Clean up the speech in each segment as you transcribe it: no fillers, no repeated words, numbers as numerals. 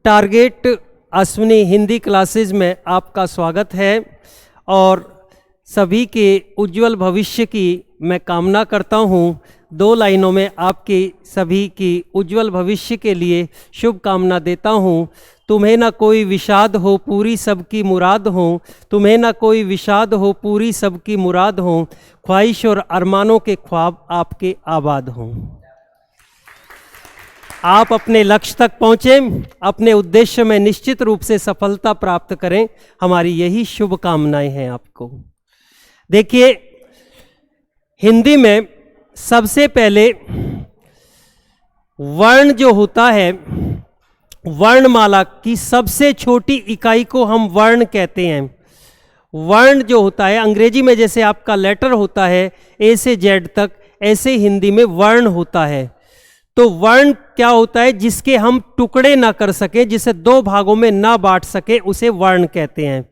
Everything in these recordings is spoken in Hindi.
टारगेट अश्विनी हिंदी क्लासेस में आपका स्वागत है और सभी के उज्जवल भविष्य की मैं कामना करता हूँ। 2 लाइनों में आपके सभी की उज्जवल भविष्य के लिए शुभकामना देता हूँ। तुम्हें ना कोई विषाद हो, पूरी सबकी मुराद हो। तुम्हें ना कोई विषाद हो, पूरी सबकी मुराद हो। ख्वाहिश और अरमानों के ख्वाब आपके आबाद हों। आप अपने लक्ष्य तक पहुँचें, अपने उद्देश्य में निश्चित रूप से सफलता प्राप्त करें। हमारी यही शुभकामनाएं हैं आपको। देखिए, हिंदी में सबसे पहले वर्ण जो होता है, वर्णमाला की सबसे छोटी इकाई को हम वर्ण कहते हैं। वर्ण जो होता है, अंग्रेजी में जैसे आपका लेटर होता है ए से जेड तक, ऐसे हिंदी में वर्ण होता है। तो वर्ण क्या होता है? जिसके हम टुकड़े ना कर सके, जिसे 2 भागों में ना बांट सके, उसे वर्ण कहते हैं।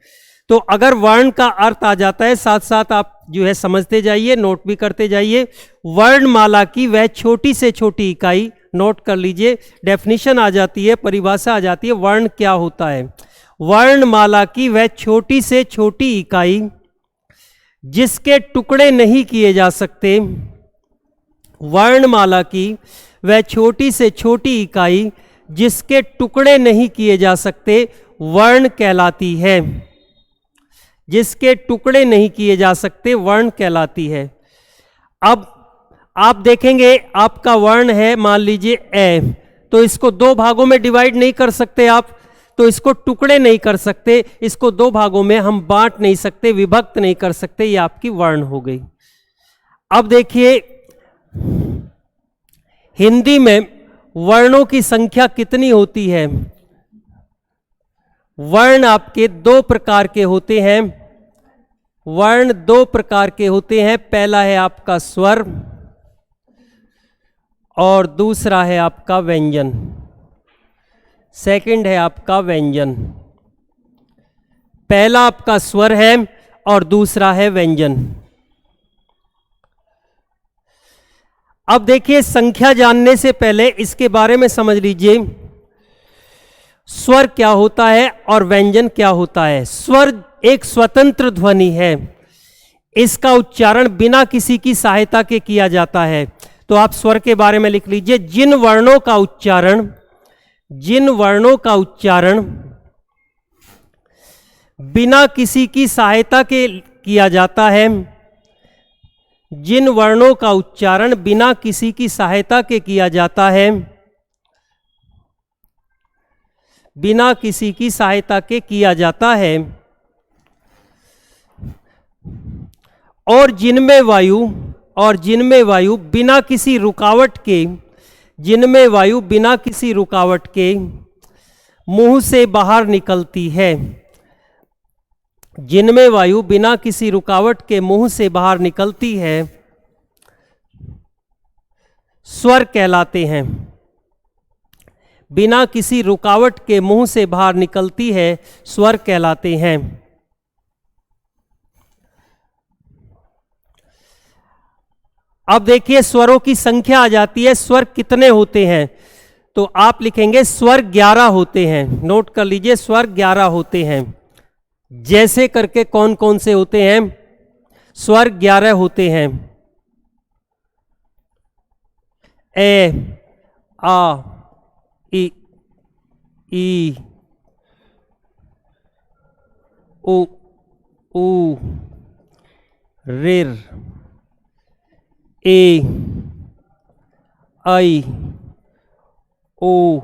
तो अगर वर्ण का अर्थ आ जाता है, साथ साथ आप जो है समझते जाइए, नोट भी करते जाइए। वर्णमाला की वह छोटी से छोटी इकाई, नोट कर लीजिए, डेफिनेशन आ जाती है, परिभाषा आ जाती है। वर्ण क्या होता है? वर्णमाला की वह छोटी से छोटी इकाई जिसके टुकड़े नहीं किए जा सकते। वर्णमाला की वह छोटी से छोटी इकाई जिसके टुकड़े नहीं किए जा सकते, वर्ण कहलाती है। जिसके टुकड़े नहीं किए जा सकते, वर्ण कहलाती है। अब आप देखेंगे, आपका वर्ण है, मान लीजिए ए, तो इसको 2 भागों में डिवाइड नहीं कर सकते आप, तो इसको टुकड़े नहीं कर सकते, इसको 2 भागों में हम बांट नहीं सकते, विभक्त नहीं कर सकते। ये आपकी वर्ण हो गई। अब देखिए, हिंदी में वर्णों की संख्या कितनी होती है? वर्ण आपके 2 प्रकार के होते हैं। वर्ण 2 प्रकार के होते हैं। पहला है आपका स्वर और दूसरा है आपका व्यंजन। सेकंड है आपका व्यंजन। पहला आपका स्वर है और दूसरा है व्यंजन। अब देखिए, संख्या जानने से पहले इसके बारे में समझ लीजिए, स्वर क्या होता है और व्यंजन क्या होता है। स्वर एक स्वतंत्र ध्वनि है। इसका उच्चारण बिना किसी की सहायता के किया जाता है। तो आप स्वर के बारे में लिख लीजिए, जिन वर्णों का उच्चारण बिना किसी की सहायता के किया जाता है। जिन वर्णों का उच्चारण बिना किसी की सहायता के किया जाता है, बिना किसी की सहायता के किया जाता है, और जिनमें वायु बिना किसी रुकावट के, जिनमें वायु बिना किसी रुकावट के मुंह से बाहर निकलती है। जिनमें वायु बिना किसी रुकावट के मुंह से बाहर निकलती है, स्वर कहलाते हैं। बिना किसी रुकावट के मुंह से बाहर निकलती है, स्वर कहलाते हैं। अब देखिए, स्वरों की संख्या आ जाती है। स्वर कितने होते हैं? तो आप लिखेंगे स्वर 11 होते हैं। नोट कर लीजिए, स्वर 11 होते हैं। जैसे करके कौन कौन से होते हैं? स्वर 11 होते हैं। ए, आ, ई, उ, ऋ, ए, ऐ, ओ,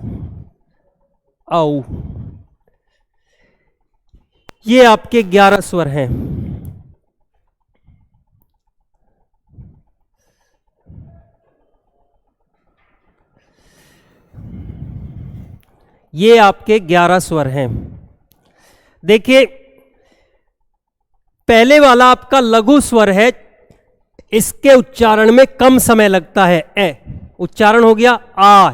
औ। ये आपके 11 स्वर हैं। ये आपके 11 स्वर हैं। देखिए, पहले वाला आपका लघु स्वर है। इसके उच्चारण में कम समय लगता है। ए उच्चारण हो गया। आ,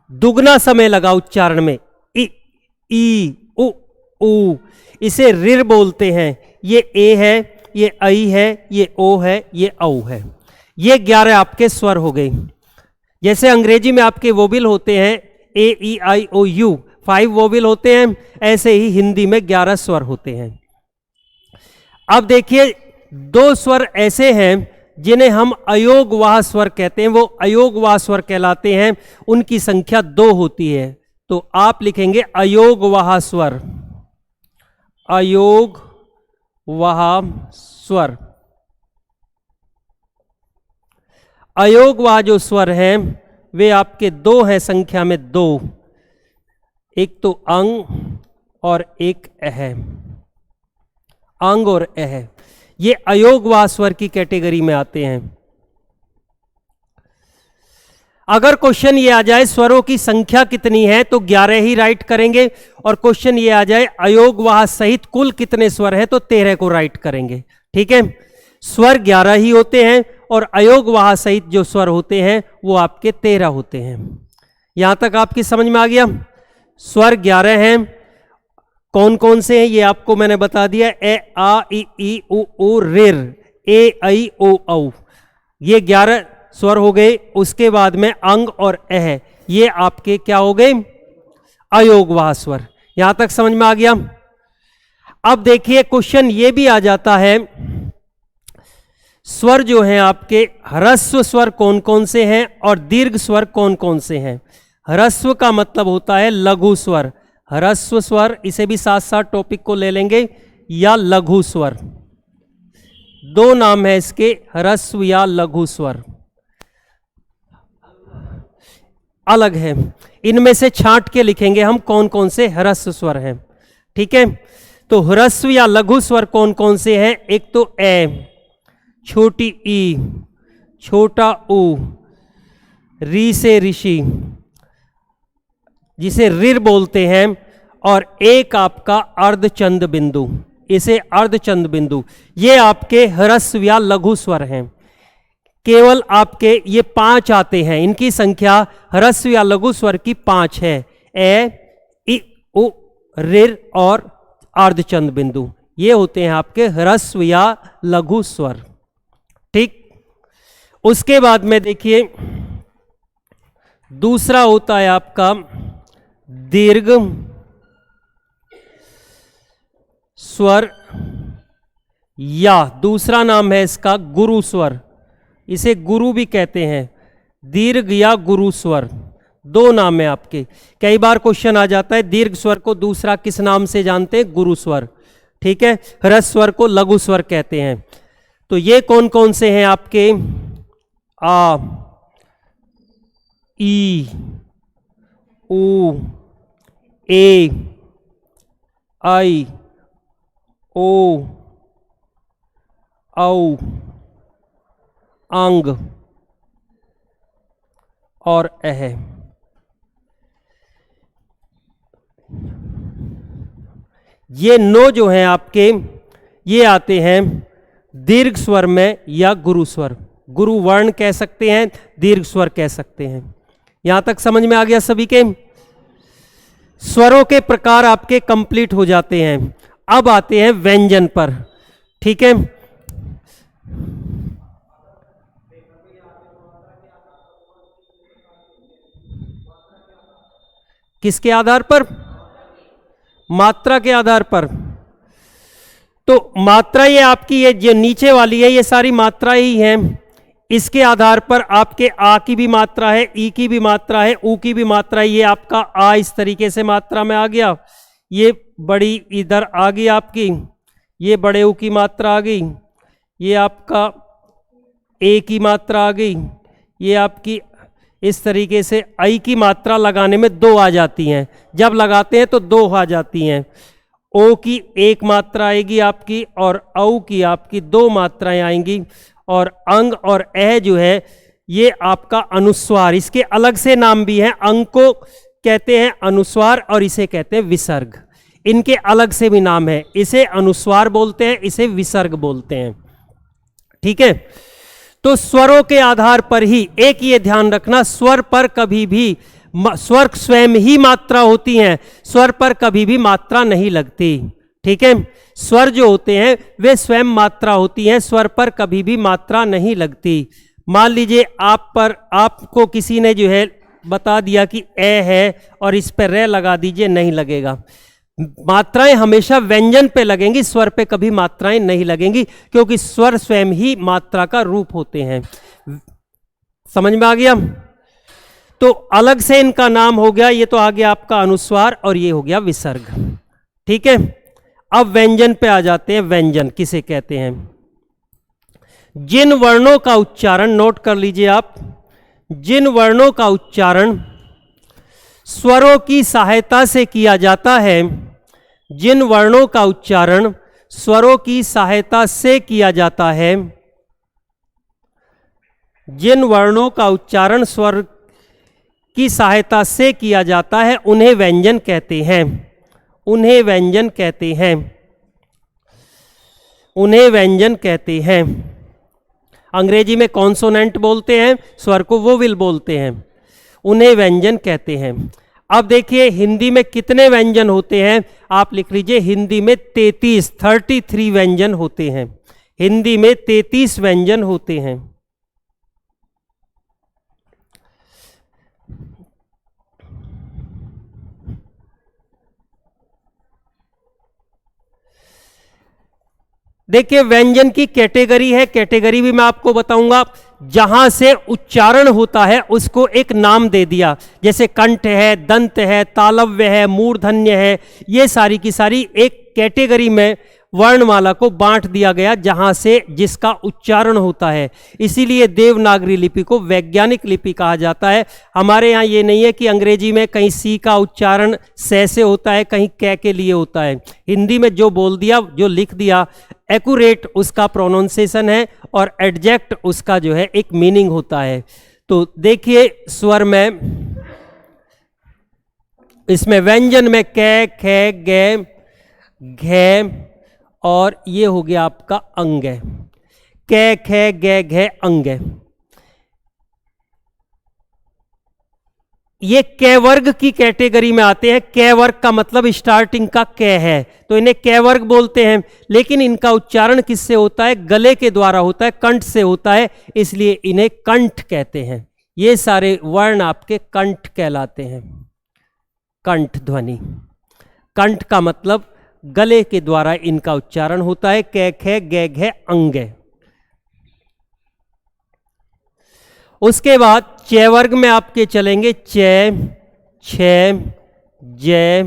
दुगना समय लगा उच्चारण में। ई, उ, इसे ऋ बोलते हैं। ये ए है, ये ऐ है, ये ओ है, ये औ है। ये 11 आपके स्वर हो गए। जैसे अंग्रेजी में आपके वोबिल होते हैं ए, ई, आई, ओ, यू, 5 वोवेल होते हैं, ऐसे ही हिंदी में 11 स्वर होते हैं। अब देखिए 2 स्वर ऐसे हैं जिन्हें हम अयोगवाह स्वर कहते हैं, वो अयोगवाह स्वर कहलाते हैं, उनकी संख्या 2 होती है। तो आप लिखेंगे अयोगवाह स्वर, अयोगवाह स्वर। अयोगवाह जो स्वर हैं वे आपके 2 हैं, संख्या में 2, एक तो अंग और एक अह, अंग और अह, ये अयोगवाह स्वर की कैटेगरी में आते हैं। अगर क्वेश्चन ये आ जाए स्वरों की संख्या कितनी है तो 11 ही राइट करेंगे, और क्वेश्चन ये आ जाए अयोगवाह सहित कुल कितने स्वर हैं तो 13 को राइट करेंगे। ठीक है, स्वर 11 ही होते हैं और अयोगवाह सहित जो स्वर होते हैं वो आपके 13 होते हैं। यहां तक आपकी समझ में आ गया? स्वर 11 हैं, कौन कौन से हैं ये आपको मैंने बता दिया, ए आ ई उ ऊ रिर, ए ऐ ओ औ, ये 11 स्वर हो गए। उसके बाद में अंग और अह, ये आपके क्या हो गए, अयोगवाह स्वर। यहां तक समझ में आ गया? अब देखिए क्वेश्चन ये भी आ जाता है, स्वर जो हैं आपके ह्रस्व स्वर कौन कौन से हैं और दीर्घ स्वर कौन कौन से हैं। ह्रस्व का मतलब होता है लघु स्वर, ह्रस्व स्वर, इसे भी साथ साथ टॉपिक को ले लेंगे, या लघु स्वर। 2 नाम है इसके, ह्रस्व या लघु स्वर, अलग है। इनमें से छांट के लिखेंगे हम कौन कौन से ह्रस्व स्वर हैं। ठीक है, तो ह्रस्व या लघु स्वर कौन कौन से हैं, एक तो ए, छोटी ई, छोटा ऊ, री से ऋषि जिसे रिर बोलते हैं, और एक आपका अर्धचंद बिंदु, इसे अर्धचंद बिंदु, ये आपके ह्रस्व या लघु स्वर हैं। केवल आपके ये 5 आते हैं, इनकी संख्या ह्रस्व या लघु स्वर की 5 है, ए, इ, उ, रिर और अर्धचंद बिंदु, ये होते हैं आपके ह्रस्व या लघु स्वर। ठीक, उसके बाद में देखिए दूसरा होता है आपका दीर्घ स्वर, या दूसरा नाम है इसका गुरु स्वर, इसे गुरु भी कहते हैं, दीर्घ या गुरु स्वर, 2 नाम है आपके। कई बार क्वेश्चन आ जाता है दीर्घ स्वर को दूसरा किस नाम से जानते हैं, गुरु स्वर। ठीक है, ह्रस्व स्वर को लघु स्वर कहते हैं। तो ये कौन कौन से हैं आपके, आ, ई, उ, ए, आई, ओ, औ, अंग और अह। ये 9 जो हैं आपके, ये आते हैं दीर्घ स्वर में या गुरु स्वर, गुरु वर्ण कह सकते हैं, दीर्घ स्वर कह सकते हैं। यहां तक समझ में आ गया सभी के? स्वरों के प्रकार आपके कंप्लीट हो जाते हैं। अब आते हैं व्यंजन पर। ठीक है, किसके आधार पर, मात्रा के आधार पर। तो मात्रा ये आपकी, ये जो नीचे वाली है ये सारी मात्रा ही हैं, इसके आधार पर आपके आ की भी मात्रा है, ई की भी मात्रा है, ऊ की भी मात्रा है। ये आपका आ इस तरीके से मात्रा में आ गया, ये बड़ी इधर आ गई आपकी, ये बड़े ऊ की मात्रा आ गई, ये आपका ए की मात्रा आ गई, ये आपकी इस तरीके से आई की मात्रा लगाने में 2 आ जाती हैं, जब लगाते हैं तो 2 आ जाती हैं। ओ की 1 मात्रा आएगी आपकी और औ की आपकी 2 मात्राएं आएंगी। और अंग और अह जो है ये आपका अनुस्वार, इसके अलग से नाम भी हैं, अंग को कहते हैं अनुस्वार और इसे कहते हैं विसर्ग, इनके अलग से भी नाम है, इसे अनुस्वार बोलते हैं, इसे विसर्ग बोलते हैं। ठीक है, तो स्वरों के आधार पर ही एक ये ध्यान रखना, स्वर पर कभी भी स्वर स्वयं ही मात्रा होती हैं, स्वर पर कभी भी मात्रा नहीं लगती। ठीक है, स्वर जो होते हैं वे स्वयं मात्रा होती हैं, स्वर पर कभी भी मात्रा नहीं लगती। मान लीजिए आप पर, आपको किसी ने जो है बता दिया कि ए है और इस पे रे लगा दीजिए, नहीं लगेगा। मात्राएं हमेशा व्यंजन पे लगेंगी, स्वर पे कभी मात्राएं नहीं लगेंगी, क्योंकि स्वर स्वयं ही मात्रा का रूप होते हैं। समझ में आ गया? तो अलग से इनका नाम हो गया, ये तो आ गया आपका अनुस्वार और ये हो गया विसर्ग। ठीक है, अब व्यंजन पे आ जाते हैं। व्यंजन किसे कहते हैं? जिन वर्णों का उच्चारण, नोट कर लीजिए आप, जिन वर्णों का उच्चारण स्वरों की सहायता से किया जाता है, जिन वर्णों का उच्चारण स्वरों की सहायता से किया जाता है, जिन वर्णों का उच्चारण स्वर की सहायता से किया जाता है, उन्हें व्यंजन कहते हैं। उन्हें व्यंजन कहते हैं। उन्हें व्यंजन कहते हैं। अंग्रेजी में कॉन्सोनेंट बोलते हैं, स्वर को वोवेल बोलते हैं। उन्हें व्यंजन कहते हैं। अब देखिए हिंदी में कितने व्यंजन होते हैं, आप लिख लीजिए। हिंदी में 33 व्यंजन होते हैं। हिंदी में 33 व्यंजन होते हैं। देखिए व्यंजन की कैटेगरी है, कैटेगरी भी मैं आपको बताऊंगा। जहां से उच्चारण होता है उसको एक नाम दे दिया, जैसे कंठ है, दंत है, तालव्य है, मूर्धन्य है, ये सारी की सारी एक कैटेगरी में वर्णमाला को बांट दिया गया, जहां से जिसका उच्चारण होता है। इसीलिए देवनागरी लिपि को वैज्ञानिक लिपि कहा जाता है। हमारे यहाँ ये नहीं है कि अंग्रेजी में कहीं सी का उच्चारण से होता है, कहीं कै के लिए होता है। हिंदी में जो बोल दिया, जो लिख दिया, एक्यूरेट उसका प्रोनाउंसिएशन है और एडजेक्ट उसका जो है एक मीनिंग होता है। तो देखिए स्वर में, इसमें व्यंजन में कै, खे, गे, घे और ये हो गया आपका अंग है। कै, खे, गे, घे, अंग है। ये कै वर्ग की कैटेगरी में आते हैं। कै वर्ग का मतलब स्टार्टिंग का कै है, तो इन्हें कै वर्ग बोलते हैं। लेकिन इनका उच्चारण किससे होता है? गले के द्वारा होता है, कंठ से होता है, इसलिए इन्हें कंठ कहते हैं। ये सारे वर्ण आपके कंठ कहलाते हैं। कंठ ध्वनि, कंठ का मतलब गले के द्वारा इनका उच्चारण होता है। कै, खे, गे, घे, अंग। उसके बाद च वर्ग में आपके चलेंगे च, छ, जय,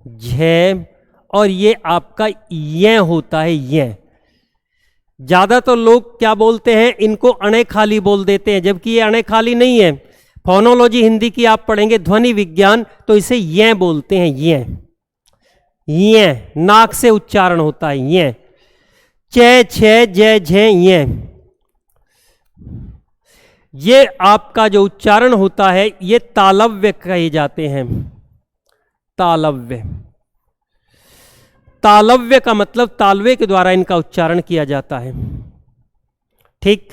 झ और ये आपका य होता है। य ज्यादातर लोग क्या बोलते हैं, इनको अणे खाली बोल देते हैं, जबकि ये अणे खाली नहीं है। फोनोलॉजी हिंदी की आप पढ़ेंगे, ध्वनि विज्ञान, तो इसे य बोलते हैं। य नाक से उच्चारण होता है। य च, छ, जय, झ, य। ये आपका जो उच्चारण होता है ये तालव्य कहे जाते हैं। तालव्य, तालव्य का मतलब तालवे के द्वारा इनका उच्चारण किया जाता है। ठीक,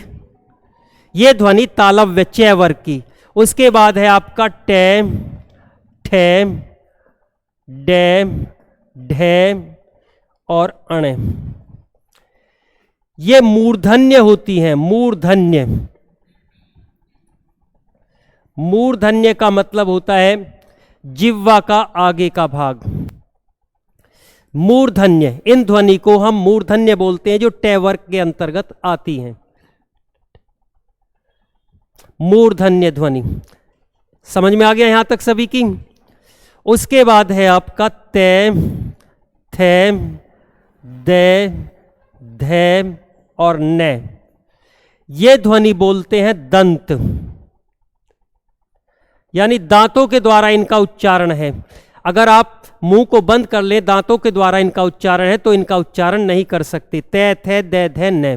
ये ध्वनि तालव्य च वर्ग की। उसके बाद है आपका टे, ठे, डे, ढे और अणे। ये मूर्धन्य होती हैं। मूर्धन्य, मूर्धन्य का मतलब होता है जिह्वा का आगे का भाग। मूर्धन्य, इन ध्वनि को हम मूर्धन्य बोलते हैं, जो टे वर्ग के अंतर्गत आती हैं। मूर्धन्य ध्वनि समझ में आ गया यहां तक सभी की? उसके बाद है आपका ते, थे, दे, धे और ने। ये ध्वनि बोलते हैं दंत, यानी दांतों के द्वारा इनका उच्चारण है। अगर आप मुंह को बंद कर ले, दांतों के द्वारा इनका उच्चारण है, तो इनका उच्चारण नहीं कर सकते। ते, थे, दे, धे, ने।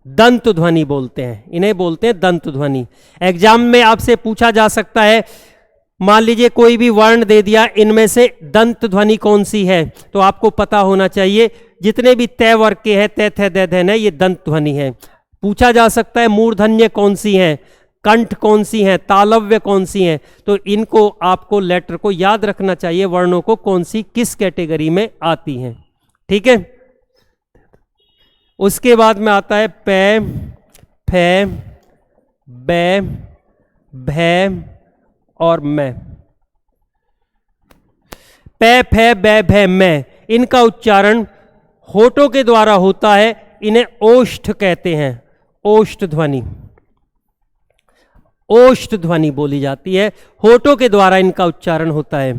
दंत ध्वनि बोलते हैं, इन्हें बोलते हैं दंत ध्वनि। एग्जाम में आपसे पूछा जा सकता है, मान लीजिए कोई भी वर्ण दे दिया, इनमें से दंत ध्वनि कौन सी है, तो आपको पता होना चाहिए जितने भी तय वर्ग के हैं, ते, थे, दे, धे, ने, ये दंत ध्वनि है। पूछा जा सकता है मूर्धन्य कौन सी है, कंठ कौन सी है, तालव्य कौन सी है, तो इनको आपको लेटर को याद रखना चाहिए, वर्णों को कौन सी किस कैटेगरी में आती हैं। ठीक है, उसके बाद में आता है पे, फे, बै, भै और मैं। पै, फै, बै, भै, मैं, इनका उच्चारण होठों के द्वारा होता है, इन्हें ओष्ठ कहते हैं। ओष्ठ ध्वनि, ओष्ठ ध्वनि बोली जाती है, होठों के द्वारा इनका उच्चारण होता है।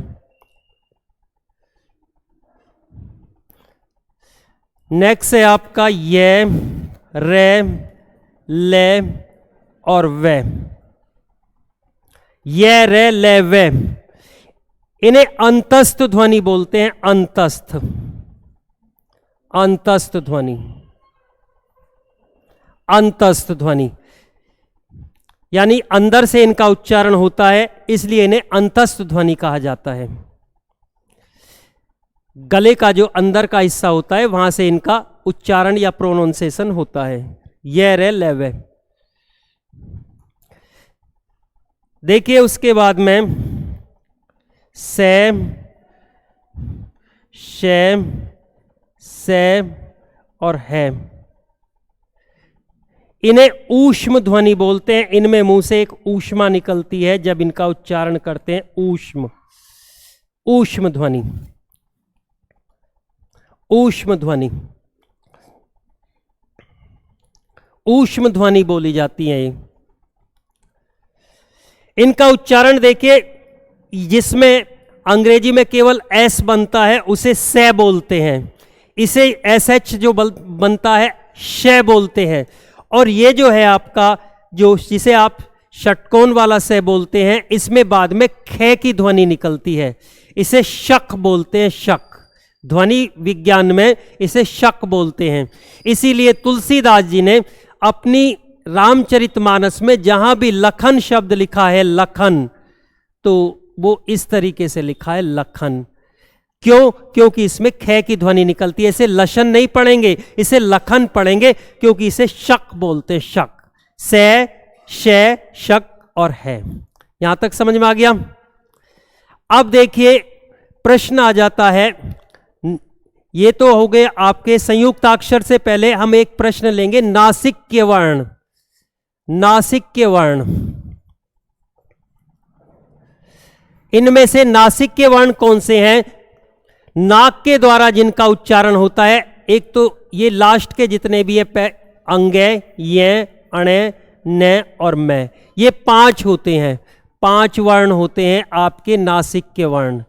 नेक्स्ट है आपका ये, रे, ले और वे। ये, रे, ले, वे, इन्हें अंतस्थ ध्वनि बोलते हैं। अंतस्थ, अंतस्थ ध्वनि, अंतस्थ ध्वनि, यानी अंदर से इनका उच्चारण होता है, इसलिए इन्हें अंतस्थ ध्वनि कहा जाता है। गले का जो अंदर का हिस्सा होता है, वहां से इनका उच्चारण या प्रोनाउंसिएशन होता है। ये, रे, ले, वे। देखिए उसके बाद में से, शे, से और है, इन्हें ऊष्म ध्वनि बोलते हैं। इनमें मुंह से एक ऊष्मा निकलती है जब इनका उच्चारण करते हैं। ऊष्म, ऊष्म ध्वनि, ऊष्म ध्वनि, ऊष्म ध्वनि बोली जाती है। इनका उच्चारण देखिए, जिसमें अंग्रेजी में केवल एस बनता है उसे से बोलते हैं, इसे एस एच जो बनता है शे बोलते हैं। और ये जो है आपका, जो जिसे आप षटकोण वाला से बोलते हैं, इसमें बाद में खे की ध्वनि निकलती है, इसे शक बोलते हैं। शक, ध्वनि विज्ञान में इसे शक बोलते हैं। इसीलिए तुलसीदास जी ने अपनी रामचरितमानस में जहां भी लखन शब्द लिखा है, लखन, तो वो इस तरीके से लिखा है, लखन। क्यों? क्योंकि इसमें खे की ध्वनि निकलती है। इसे लशन नहीं पढ़ेंगे, इसे लखन पढ़ेंगे, क्योंकि इसे शक बोलते हैं। शक, से, शे, शक और है। यहां तक समझ में आ गया? अब देखिए प्रश्न आ जाता है, ये तो हो गए आपके संयुक्ताक्षर से पहले हम एक प्रश्न लेंगे, नासिक्य वर्ण। नासिक्य वर्ण, इनमें से नासिक्य वर्ण कौन से हैं? नाक के द्वारा जिनका उच्चारण होता है, एक तो ये लास्ट के जितने भी है, अंगे, ये, अणे, ने और मैं, ये 5 होते हैं। 5 वर्ण होते हैं आपके नासिक्य वर्ण।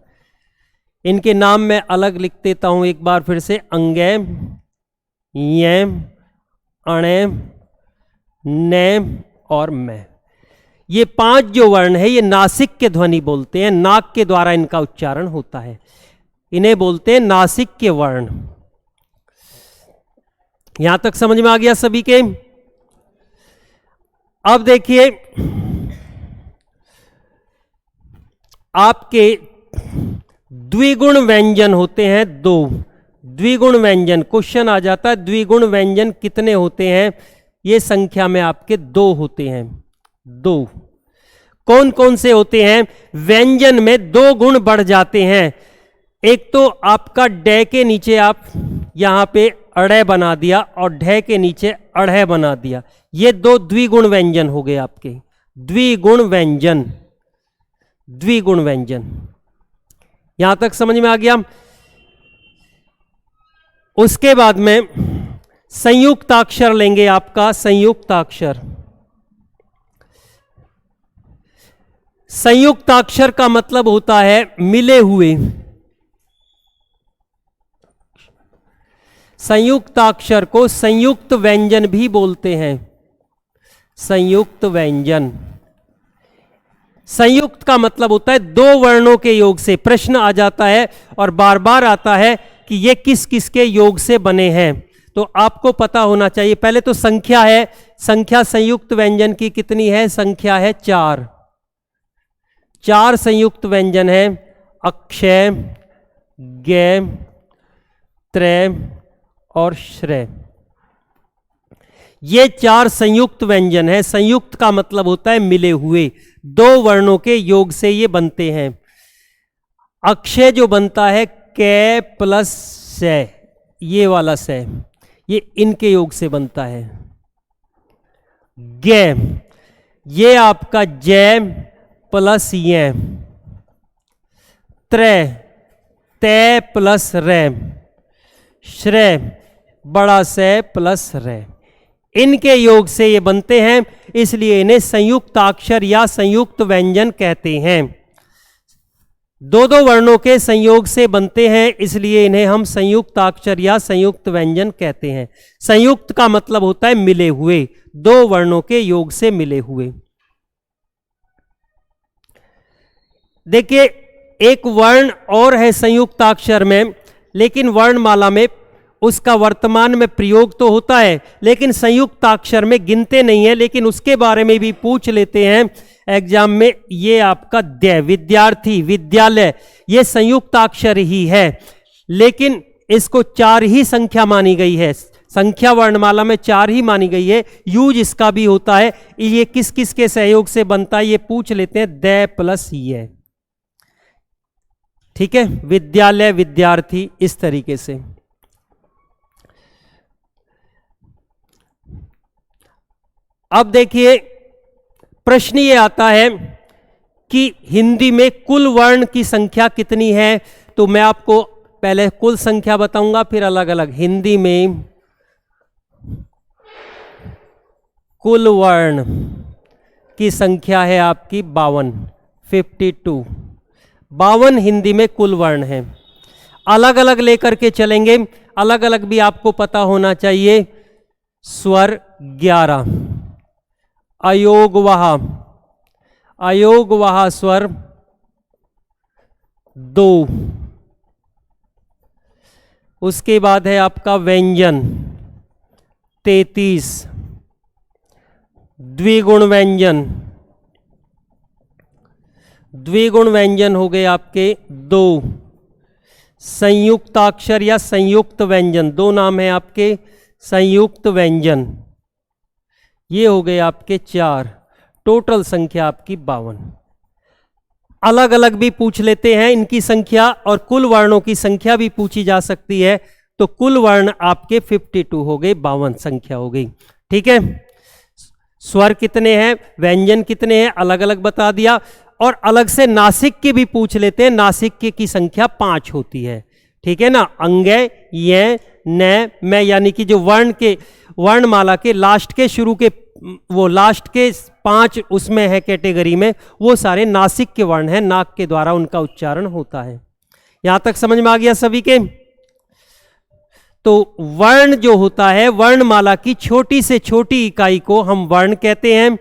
इनके नाम मैं अलग लिख देता हूं एक बार फिर से। अंगे, ये, अणे, ने और मैं, ये 5 जो वर्ण है ये नासिक्य ध्वनि बोलते हैं। नाक के द्वारा इनका उच्चारण होता है, इन्हें बोलते हैं नासिक्य वर्ण। यहां तक समझ में आ गया सभी के? अब देखिए आपके द्विगुण व्यंजन होते हैं 2। द्विगुण व्यंजन, क्वेश्चन आ जाता है द्विगुण व्यंजन कितने होते हैं? ये संख्या में आपके 2 होते हैं। 2 कौन कौन से होते हैं? व्यंजन में 2 गुण बढ़ जाते हैं। एक तो आपका डे के नीचे आप यहां पे अड़े बना दिया और ढे के नीचे अढ़े बना दिया, ये 2 द्विगुण व्यंजन हो गए आपके। द्विगुण व्यंजन, द्विगुण व्यंजन। यहां तक समझ में आ गया? उसके बाद में संयुक्ताक्षर लेंगे आपका। संयुक्ताक्षर, संयुक्ताक्षर का मतलब होता है मिले हुए। संयुक्ताक्षर को संयुक्त व्यंजन भी बोलते हैं। संयुक्त व्यंजन, संयुक्त का मतलब होता है 2 वर्णों के योग से। प्रश्न आ जाता है और बार बार आता है कि ये किस किस के योग से बने हैं, तो आपको पता होना चाहिए। पहले तो संख्या है, संख्या संयुक्त व्यंजन की कितनी है? संख्या है 4। 4 संयुक्त व्यंजन है, अक्षय, गे, त्रय और श्रेय। ये 4 संयुक्त व्यंजन है। संयुक्त का मतलब होता है मिले हुए, 2 वर्णों के योग से ये बनते हैं। अक्षय जो बनता है कै प्लस से, ये वाला से, ये इनके योग से बनता है। गे, ये आपका जय प्लस ये, त्रय तय प्लस रे, श्रेय बड़ा से प्लस रे, इनके योग से ये बनते हैं, इसलिए इन्हें संयुक्ताक्षर या संयुक्त व्यंजन कहते हैं। दो दो वर्णों के संयोग से बनते हैं, इसलिए इन्हें हम संयुक्ताक्षर या संयुक्त व्यंजन कहते हैं। संयुक्त का मतलब होता है मिले हुए, दो वर्णों के योग से मिले हुए। देखिए एक वर्ण और है संयुक्ताक्षर में, लेकिन वर्णमाला में उसका वर्तमान में प्रयोग तो होता है, लेकिन संयुक्ताक्षर में गिनते नहीं है, लेकिन उसके बारे में भी पूछ लेते हैं एग्जाम में। ये आपका दै, विद्यार्थी, विद्यालय, ये संयुक्ताक्षर ही है, लेकिन इसको 4 ही संख्या मानी गई है। संख्या वर्णमाला में 4 ही मानी गई है। यूज इसका भी होता है। ये किस किस के सहयोग से बनता है ये पूछ लेते हैं, दै प्लस ये। ठीक है, विद्यालय, विद्यार्थी, इस तरीके से। अब देखिए प्रश्न ये आता है कि हिंदी में कुल वर्ण की संख्या कितनी है। तो मैं आपको पहले कुल संख्या बताऊंगा, फिर अलग अलग। हिंदी में कुल वर्ण की संख्या है आपकी 52, 52। 52 हिंदी में कुल वर्ण है। अलग अलग लेकर के चलेंगे, अलग अलग भी आपको पता होना चाहिए। स्वर 11, अयोगवाह, अयोगवाह स्वर 2। उसके बाद है आपका व्यंजन 33, द्विगुण व्यंजन, द्विगुण व्यंजन हो गए आपके 2। संयुक्ताक्षर या संयुक्त व्यंजन, 2 नाम है आपके संयुक्त व्यंजन, ये हो गए आपके 4। टोटल संख्या आपकी 52। अलग अलग भी पूछ लेते हैं इनकी संख्या, और कुल वर्णों की संख्या भी पूछी जा सकती है। तो कुल वर्ण आपके 52 हो गए, 52 संख्या हो गई। ठीक है, स्वर कितने हैं, व्यंजन कितने हैं, अलग अलग बता दिया। और अलग से नासिक के भी पूछ लेते हैं। नासिक के की संख्या 5 होती है। ठीक है ना, अंगय, ये, न, मैं, यानी कि जो वर्ण के, वर्णमाला के लास्ट के, शुरू के, वो लास्ट के 5 उसमें है कैटेगरी में, वो सारे नासिक के वर्ण हैं, नाक के द्वारा उनका उच्चारण होता है। यहां तक समझ में आ गया सभी के। तो वर्ण जो होता है, वर्णमाला की छोटी से छोटी इकाई को हम वर्ण कहते हैं।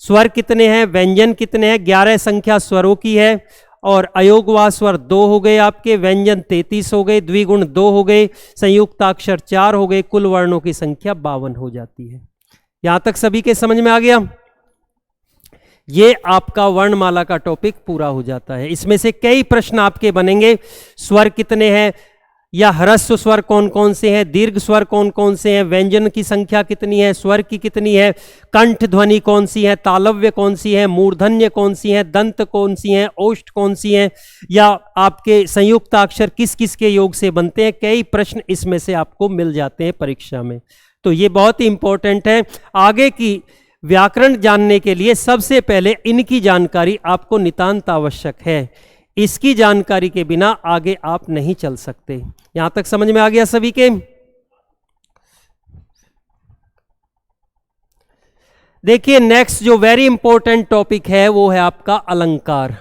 स्वर कितने हैं, व्यंजन कितने हैं, 11 संख्या स्वरों की है। और अयोगवाह स्वर 2 हो गए आपके, व्यंजन 33 हो गए, द्विगुण 2 हो गए, संयुक्ताक्षर 4 हो गए, कुल वर्णों की संख्या 52 हो जाती है। यहां तक सभी के समझ में आ गया। ये आपका वर्णमाला का टॉपिक पूरा हो जाता है। इसमें से कई प्रश्न आपके बनेंगे। स्वर कितने हैं, या ह्रस्व स्वर कौन कौन से हैं, दीर्घ स्वर कौन कौन से हैं, व्यंजन की संख्या कितनी है, स्वर की कितनी है, कंठ ध्वनि कौन सी है, तालव्य कौन सी है, मूर्धन्य कौन सी है, दंत कौन सी हैं, ओष्ठ कौन सी हैं, या आपके संयुक्ताक्षर किस किस के योग से बनते हैं। कई प्रश्न इसमें से आपको मिल जाते हैं परीक्षा में। तो ये बहुत ही इंपॉर्टेंट है। आगे की व्याकरण जानने के लिए सबसे पहले इनकी जानकारी आपको नितांत आवश्यक है। इसकी जानकारी के बिना आगे आप नहीं चल सकते। यहां तक समझ में आ गया सभी के। देखिए नेक्स्ट जो वेरी इंपॉर्टेंट टॉपिक है वो है आपका अलंकार।